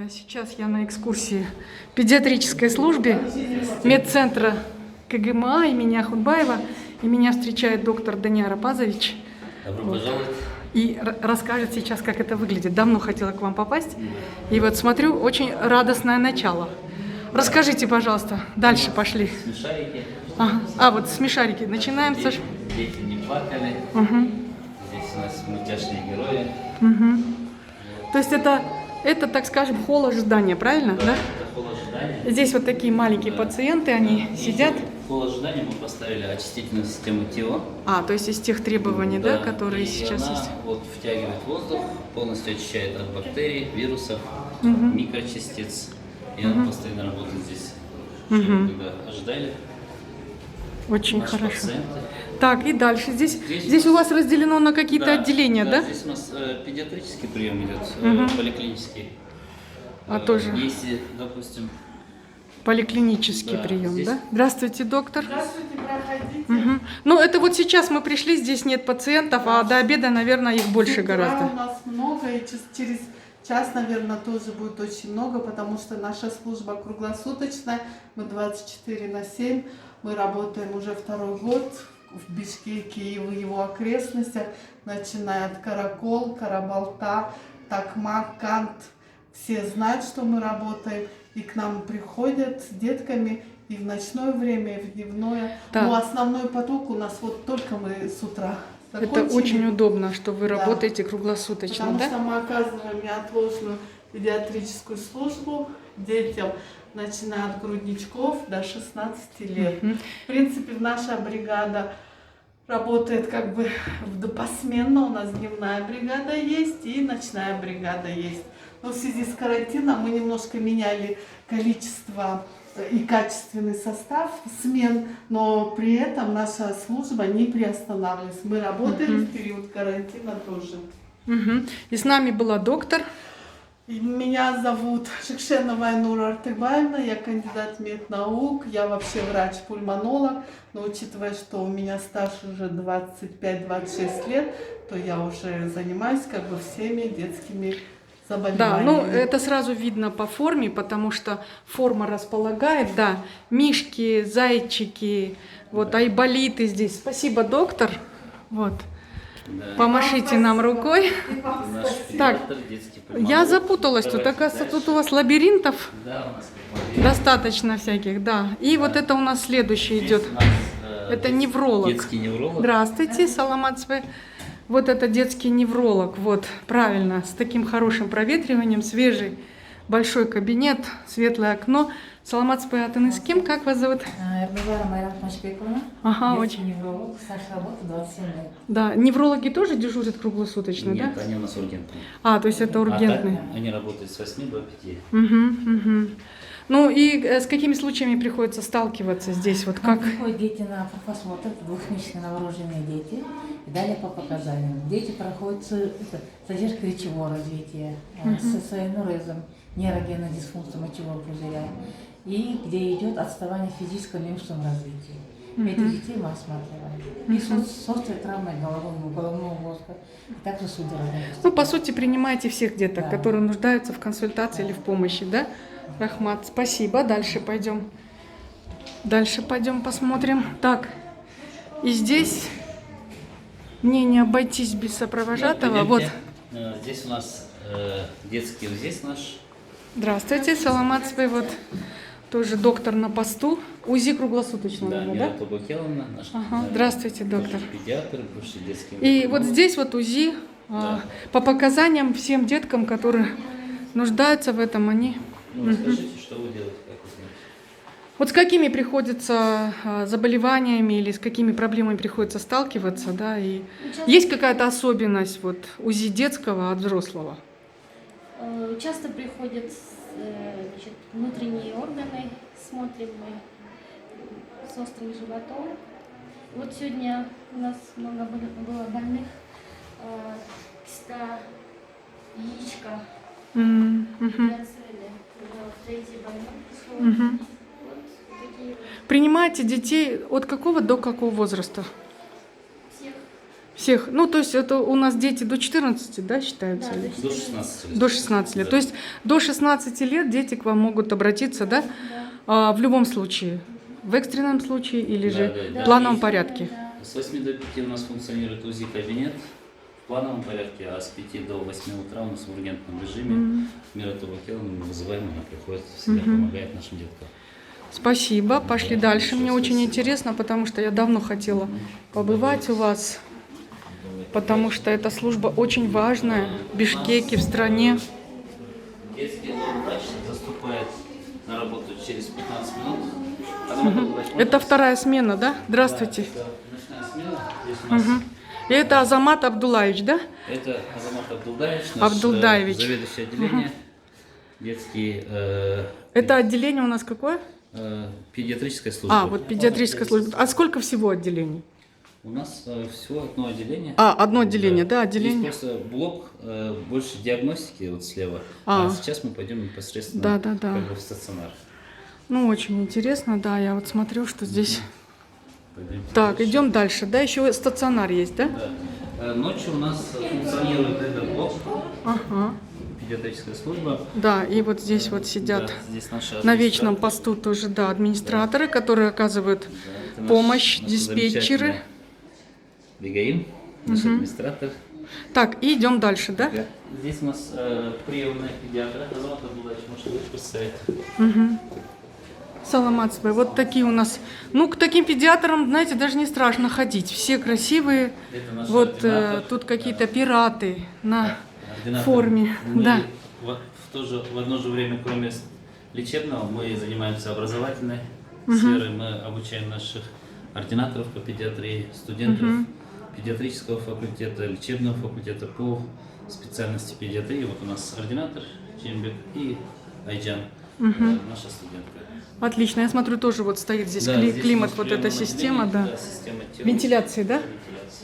Сейчас я на экскурсии в педиатрической службе медцентра КГМА имени Ахунбаева. И меня встречает доктор Даниар Пазович. Добро пожаловать. И расскажет сейчас, как это выглядит. Давно хотела к вам попасть. И вот смотрю, очень радостное начало. Расскажите, пожалуйста, дальше пошли. Смешарики. Ага. А, вот смешарики. Начинаем со... Дети не плакали. Угу. Здесь у нас мультяшные герои. Угу. То есть это, так скажем, холл ожидания, правильно? Да? Это холл ожидания. Здесь вот такие маленькие пациенты, они сидят. В холл ожидания мы поставили очистительную систему ТИО. А, то есть из тех требований, да, которые и сейчас она есть. вот втягивает воздух, полностью очищает от бактерий, вирусов, микрочастиц. И она постоянно работает здесь, чтобы когда ожидали. Очень Наши хорошо. пациенты. Так, и дальше. Здесь у вас разделено на какие-то отделения, да? Здесь у нас педиатрический прием идет, поликлинический. Тоже. Если, допустим, Поликлинический Да, прием, здесь- да? Здравствуйте, доктор. Здравствуйте, проходите. Мгм. Ну, это вот сейчас мы пришли, здесь нет пациентов, а до обеда, наверное, их больше С утра гораздо. у нас много, и через час, наверное, тоже будет очень много, потому что наша служба круглосуточная, мы 24/7, мы работаем уже второй год в Бишкеке и в его окрестностях, начиная от Каракол, Карабалта, Такмак, Кант. Все знают, что мы работаем, и к нам приходят с детками и в ночное время, и в дневное. Да. Но основной поток у нас вот только мы с утра Это закончили. очень удобно, что вы Да. работаете круглосуточно, Потому да? что мы оказываем неотложную педиатрическую службу детям, начиная от грудничков до 16 лет. В принципе, наша бригада работает как бы посменно. У нас дневная бригада есть и ночная бригада есть. Но в связи с карантином мы немножко меняли количество и качественный состав смен, но при этом наша служба не приостанавливалась. Мы работали в период карантина тоже. Мгм. И с нами была доктор. И меня зовут Шикшенова Айнура Артыбаевна, я кандидат меднаук, я вообще врач-пульмонолог, но учитывая, что у меня стаж уже 25-26 лет, то я уже занимаюсь как бы всеми детскими Да, заболеваниями. ну это сразу видно по форме, потому что форма располагает, да, мишки, зайчики, вот айболиты здесь. Спасибо, доктор. Вот, да, помашите нам рукой. наш Так, педиатр, детский пульмонолог. Я запуталась, тут, Давайте оказывается, дальше. тут у вас лабиринтов Да, у нас как бы достаточно всяких, да. И вот это у нас следующий здесь идет. у нас, Это невролог. Детский невролог. Здравствуйте, Саламат Све. Вот это детский невролог, вот, правильно, с таким хорошим проветриванием, свежий, большой кабинет, светлое окно. Саламат Све, а ты с кем, как вас зовут? Эрдоган Майрат Машбековна, Ага, детский очень. невролог, стаж работы 27 лет. Да, неврологи тоже дежурят круглосуточно, Нет, да? они у нас ургентные. А, то есть это ургентные. А так они работают с 8 до 5. Угу. Ну и с какими случаями приходится сталкиваться здесь? Вот К нам как? приходят дети на профосмотр, двухмесячные новорожденные дети, и далее по показаниям. Дети проходят задержка речевого развития, с энурезом, нейрогенной дисфункцией мочевого пузыря, и где идет отставание физического и умственного развития. Этих детей мы осматриваем. И с острой травмой головного мозга, и также судорожной. Ну, по сути, принимаете всех деток, Да. которые нуждаются в консультации или в помощи, да? Рахмат, спасибо. Дальше пойдем. Дальше пойдем посмотрим. Так, и здесь мне не обойтись без сопровожатого. Вот, Здесь у нас детский, вот здесь наш. здравствуйте, Саламат Све, вот тоже доктор на посту. УЗИ круглосуточно, Да, наверное, да? Мира Табакеловна, наш Ага, здравствуйте, доктор. бывший педиатр, бывший детский И невролог. вот здесь вот УЗИ по показаниям всем деткам, которые нуждаются в этом, они... Ну, расскажите, что вы делаете, как вы знаете. Вот с какими приходится заболеваниями или с какими проблемами приходится сталкиваться, да, и есть какая-то особенность вот УЗИ детского от взрослого? Часто приходят значит, внутренние органы, смотрим мы с острым животом. Вот сегодня у нас много было больных, киста, яичко, гидроцели, третий больной пришел. Вот такие Принимаете детей от какого до какого возраста? всех. Всех. Ну, то есть это у нас дети до 14, да, считаются? Да, или? До 16 лет. До 16 лет. Да. То есть до 16 лет дети к вам могут обратиться, да? Да. В любом случае. В экстренном случае или Да, же да, в да. плановом И- порядке. Да. С 8 до 5 у нас функционирует УЗИ-кабинет в плановом порядке, а с 5 до 8 утра у нас в ургентном режиме Мира Табакела мы вызываем, она приходит, всегда помогает нашим деткам. Спасибо. Пошли Да, дальше. большое Мне очень спасибо. интересно, потому что я давно хотела побывать у вас, потому что эта служба очень важная в Бишкеке, в стране. Детский врач заступает на работу через 15 минут. Азамат Абдулаевич, можно? Это вторая смена, да? Здравствуйте. Да, это ночная смена. Здесь у нас И это Азамат Абдулаевич, да? это Азамат Абдулдаевич, наш Абдулдаевич. заведующий отделение. Детский Это отделение у нас какое? педиатрическая служба. Вот педиатрическая служба. А сколько всего отделений? У нас всего одно отделение. Одно отделение, да, отделение. Есть просто блок больше диагностики вот слева. А. А сейчас мы пойдем непосредственно Да, да, да. как бы в стационар. Ну, очень интересно, да. Я вот смотрю, что здесь. Пойдемте Так, дальше. идем дальше. Да, еще стационар есть, да? Да. Ночью у нас функционирует этот блок, Ага. педиатрическая служба. Да, и вот здесь вот сидят Да, здесь наши на вечном администраторы. посту тоже, да, администраторы, которые оказывают Да, это наш- помощь, наш диспетчеры. замечательный Бегаим, наш администратор. Так, и идем дальше, да? Да. Здесь у нас приемная педиатра. Азамат Абдулаевич, может, вы представить? Саламатсбай. Вот такие у нас. Ну, к таким педиатрам, знаете, даже не страшно ходить. Все красивые. Это наш Вот ординатор. тут какие-то пираты на Ординатор. форме. Мы Да. в одно же время, кроме лечебного, мы занимаемся образовательной сферой. Мы обучаем наших ординаторов по педиатрии, студентов педиатрического факультета, лечебного факультета по специальности педиатрии. Вот у нас ординатор Чембек и Айджан, наша студентка. Отлично. Я смотрю, тоже вот стоит здесь Да, здесь у климат, нас вот эта приемное система, отделение, да. система Вентиляции, да?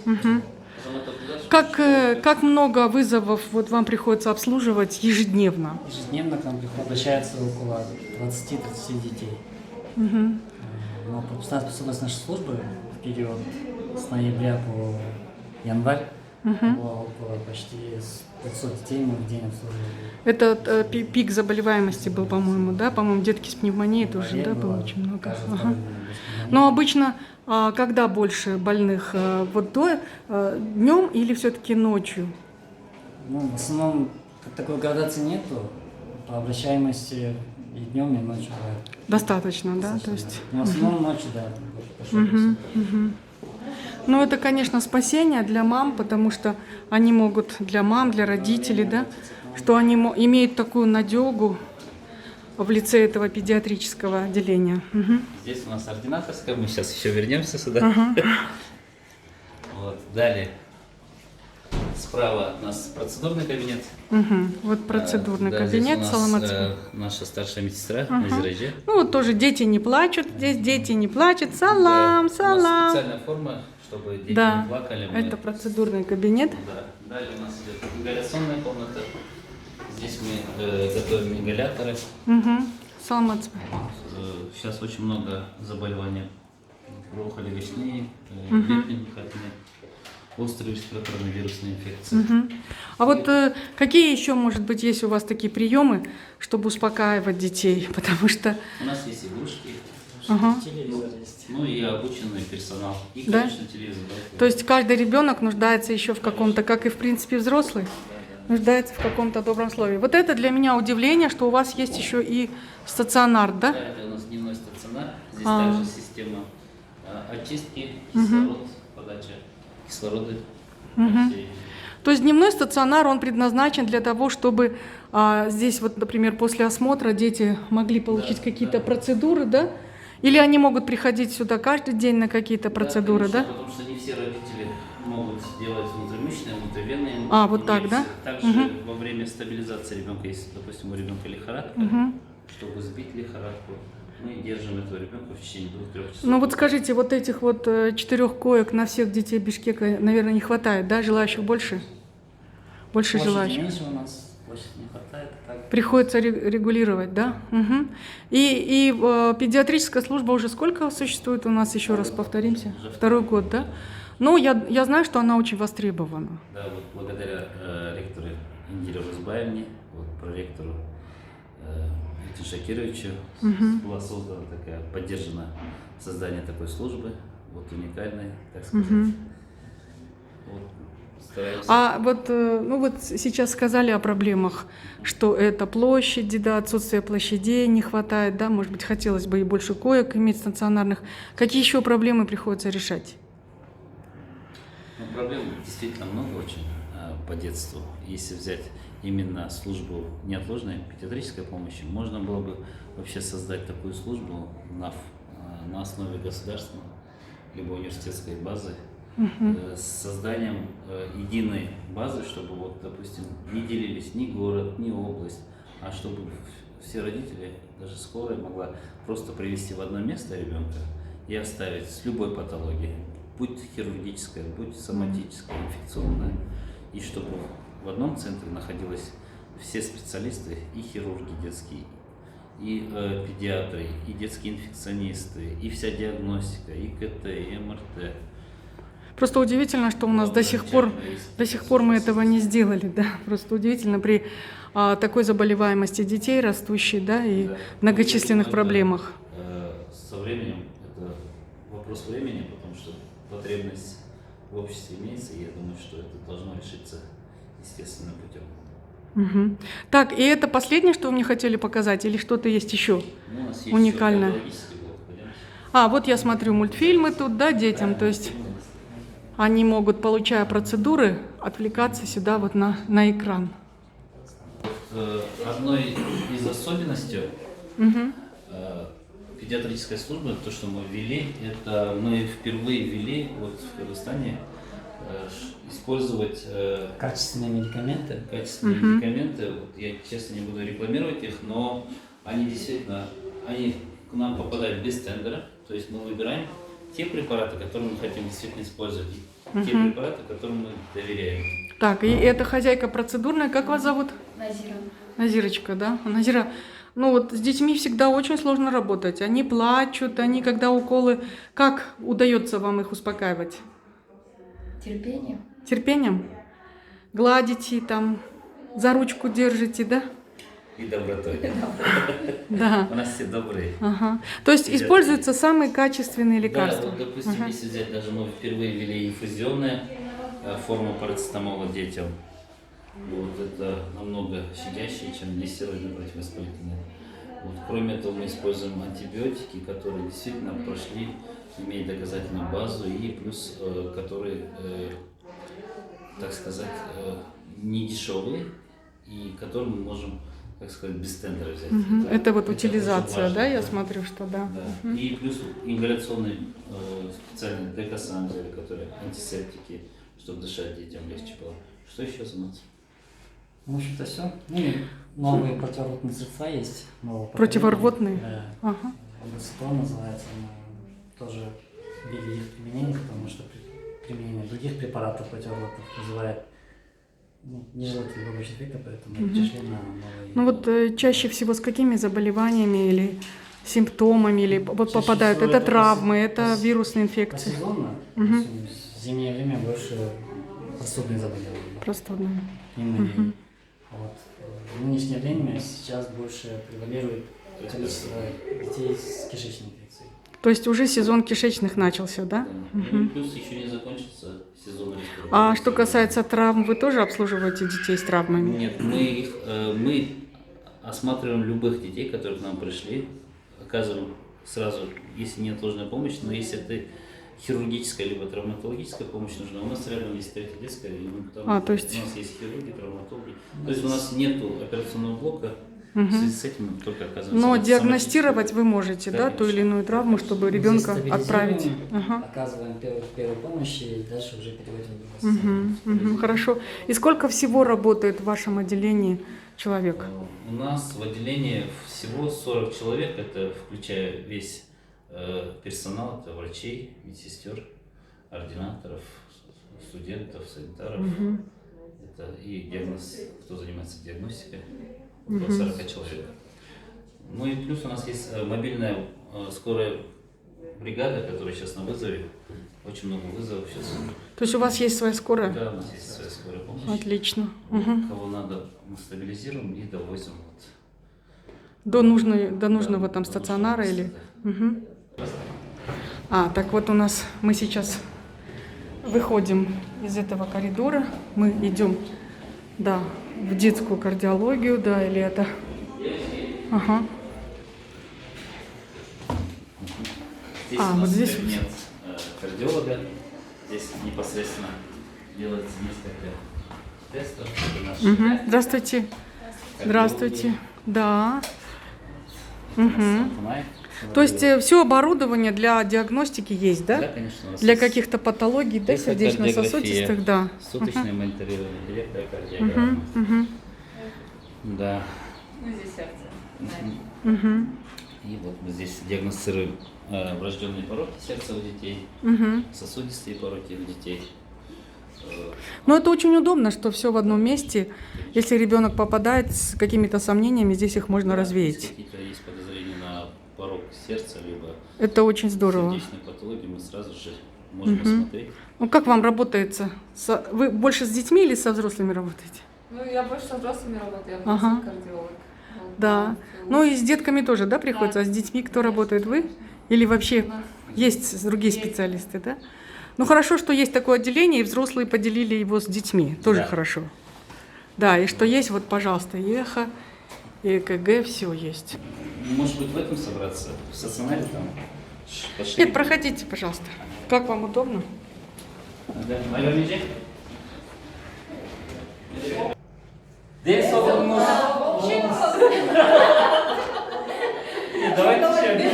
Вентиляции. Азамат Абдулаевич, Как много вызовов вот вам приходится обслуживать ежедневно? Ежедневно к нам обращается около 20-30 детей. Но пропускная способность нашей службы в период с ноября по январь была около почти 500 детей мы в день обслуживали. Это пик заболеваемости был, по-моему, да? По-моему, детки с пневмонией тоже, Болезнь да, было была очень много. каждый Ага. второй день без пневмонии. Но обычно, когда больше больных? Вот днем или все-таки ночью? Ну, в основном как такой градации нету. По обращаемости и днем, и ночью бывает. Достаточно, да? То Достаточно, есть, да. Но в основном ночью, да. Больше пошел. ну, это, конечно, спасение для мам, потому что они могут, для мам, для родителей, да, что они имеют такую надегу в лице этого педиатрического отделения. Мгм. Здесь у нас ординаторская, мы сейчас еще вернемся сюда. Вот, далее. Справа от нас процедурный кабинет. Мгм. Вот процедурный Да, кабинет, здесь у Саламат. нас наша старшая медсестра Назираджи. Ну, вот тоже дети не плачут, здесь дети не плачут. Салам, У нас салам. специальная форма, чтобы дети Да, не плакали. Мы- это процедурный кабинет. Да. Далее у нас идет ингаляционная комната. Здесь мы готовим ингаляторы. Саламат. Сейчас очень много заболеваний. Бронхолегочные, легкие дыхательные, острые респираторные вирусные инфекции. А вот какие еще, может быть, есть у вас такие приемы, чтобы успокаивать детей? Потому что, У нас есть игрушки, Телевизор есть. ну и обученный персонал. И, Да? конечно, телевизор. да. то есть каждый ребенок нуждается еще в каком-то, как и в принципе взрослый, нуждается в каком-то добром слове. Вот это для меня удивление, что у вас есть еще и стационар, да? Да, это у нас дневной стационар. Здесь А. также система очистки, кислород, подача кислорода. Всей- То есть дневной стационар, он предназначен для того, чтобы здесь вот, например, после осмотра дети могли получить Да, какие-то да. процедуры, да? Или они могут приходить сюда каждый день на какие-то процедуры, конечно, да? Потому что не все родители могут делать внутримышечные, внутривенные вот так, да? инъекции. Также во время стабилизации ребенка, если, допустим, у ребенка лихорадка, чтобы сбить лихорадку, мы держим этого ребенка в течение 2-3 часов. Ну вот скажите, вот этих вот 4 коек на всех детей Бишкека, наверное, не хватает, да? Желающих больше? Больше Площади желающих. меньше у нас, площадь не хватает. Так. Приходится регулировать, да? Мгм. И педиатрическая служба уже сколько существует у нас, еще раз повторимся? Уже Второй год, да? Ну, я знаю, что она очень востребована. Да, вот благодаря ректору Индире Розбаевне, вот, проректору Виктору Шакировичу была создана такая, поддержана создание такой службы, вот уникальной, так сказать. Вот, стараемся. А вот, ну вот сейчас сказали о проблемах, что это площади, да, отсутствие площадей не хватает, да, может быть, хотелось бы и больше коек иметь стационарных. Какие еще проблемы приходится решать? Ну, проблем действительно много очень по детству. Если взять именно службу неотложной педиатрической помощи, можно было бы вообще создать такую службу на основе государственной либо университетской базы, с созданием единой базы, чтобы, вот, допустим, не делились ни город, ни область, а чтобы все родители, даже скорая, могла просто привести в одно место ребенка и оставить с любой патологией, будь хирургическая, будь соматическая, инфекционная, и чтобы в одном центре находились все специалисты, и хирурги детские, и педиатры, и детские инфекционисты, и вся диагностика, и КТ, и МРТ. Просто удивительно, что у нас до сих пор мы этого не сделали, да. Просто удивительно при такой заболеваемости детей растущей, да, и Да. многочисленных Это, проблемах. Со временем это вопрос времени, потому что потребность в обществе имеется, и я думаю, что это должно решиться естественным путем. Мгм. Так, и это последнее, что вы мне хотели показать, или что-то есть еще? Ну, у нас есть Уникальное. еще кардиологический блок, пойдемте. Вот я смотрю мультфильмы тут, да, детям, то есть они могут, получая процедуры, отвлекаться сюда вот на экран. Одной из особенностей педиатрической службы, то, что мы ввели, это мы впервые ввели вот в Кыргызстане использовать Качественные медикаменты. качественные медикаменты. Вот я, честно, не буду рекламировать их, но они действительно, они к нам попадают без тендера, то есть мы выбираем те препараты, которые мы хотим действительно использовать, и те препараты, которым мы доверяем. Так, и эта хозяйка процедурная, как вас зовут? Назира. Назирочка, да? Назира, ну вот с детьми всегда очень сложно работать. Они плачут, они когда уколы. Как удается вам их успокаивать? Терпение. Терпением? Гладите, там, за ручку держите, да? И добротой. Да. У нас все добрые. Ага. То есть используются самые качественные Да, лекарства. вот, допустим, если взять, даже мы впервые ввели инфузионную форму парацетамола детям. Вот, это намного щадящее, чем нестероидные противовоспалительные. Вот, кроме этого, мы используем антибиотики, которые действительно прошли, имеют доказательную базу, и плюс, которые, так сказать, не дешевые, и которые мы можем, так сказать, без тендера взять. Это вот очень утилизация, важно, да, я смотрю, что да. Да. И плюс ингаляционный специальный декасан, которые антисептики, чтобы дышать детям легче было. Что еще заниматься? В общем-то все. Ну и новые противорвотные средства есть. Противорвотные? Да. Ага. Ангоцитон называется. Мы тоже ввели их применение, потому что применение других препаратов противорвотных вызывает нежелательные побочные эффекты, поэтому перешли на новые. Ну вот чаще всего с какими заболеваниями или симптомами, или вот Чаще попадают? всего Это это травмы, это вирусные инфекции? Посезонно, в зимнее время больше простудные заболевания. Простудные. Пневмония. Вот. В нынешнее время сейчас больше превалирует количество детей с кишечной инфекцией. То есть уже сезон кишечных начался, да? Ну, и плюс еще не закончится сезон респираторной. А что касается травм, вы тоже обслуживаете детей с травмами? Нет, мы осматриваем любых детей, которые к нам пришли, оказываем сразу, если неотложная помощь, но если это хирургическая либо травматологическая помощь нужна, у нас рядом есть третья детская, и то есть- у нас есть хирурги, травматологи. То есть у нас нету операционного блока, в связи с этим мы только оказываем. Но диагностировать вы можете, да, ту или иную травму, чтобы ребенка Здесь отправить? стабилизируем, Ага. оказываем первую помощь и дальше уже переводим в другой Хорошо. И сколько всего работает в вашем отделении человек? У нас в отделении всего 40 человек, это включая весь персонал, это врачей, медсестер, ординаторов, студентов, санитаров, это и кто занимается диагностикой, около 40 человек. Ну и плюс у нас есть мобильная скорая бригада, которая сейчас на вызове, очень много вызовов сейчас. То есть у вас есть своя скорая? Да, у нас есть своя скорая помощь. Отлично. Вот, Мгм. кого надо, мы стабилизируем и довозим. Вот, До нужного да, там до стационара нужного или... места, Мгм. Так вот у нас, мы сейчас выходим из этого коридора, мы идем, да, в детскую кардиологию, да, или это... Ага. Здесь А, у нас вот здесь кабинет кардиолога. Здесь непосредственно делается несколько тестов. Это наш Мгм. Здравствуйте. кардиолог. Здравствуйте. Да. У нас Мгм. Антонай. То есть все оборудование для диагностики есть, да? Да, конечно. у нас Для есть каких-то патологий, да, есть сердечно-сосудистых, да. суточное мониторирование, директора кардиограммы. Мгм, мгм, Да. мгм, И вот мы здесь диагностируем врожденные пороки сердца у детей, мгм. сосудистые пороки у детей. Но это очень удобно, что все в одном месте. Если ребенок попадает с какими-то сомнениями, здесь их можно Если развеять. какие-то есть подозрения на порок сердца, либо Это очень здорово. сердечные патологии, мы сразу же можем Мгм. осмотреть. Ну как вам работается? Вы больше с детьми или со взрослыми работаете? Ну, я больше со взрослыми работаю, я Ага. просто кардиолог. Вот, Да. Ну и с детками тоже, да, приходится? А с детьми кто работает? Вы? Или вообще есть другие специалисты, да? Ну хорошо, что есть такое отделение, и взрослые поделили его с детьми. Тоже Да. хорошо. Да, и что есть, вот, пожалуйста, и эхо, и ЭКГ, все есть. Может быть, в этом собраться? В стационаре там? Пошли. Нет, проходите, пожалуйста. Как вам удобно? Да. Наверное, День солнца. Давайте еще один.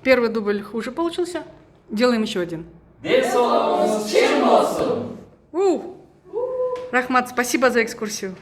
Первый дубль хуже получился. Делаем еще один. День солнца. Рахмат, спасибо за экскурсию.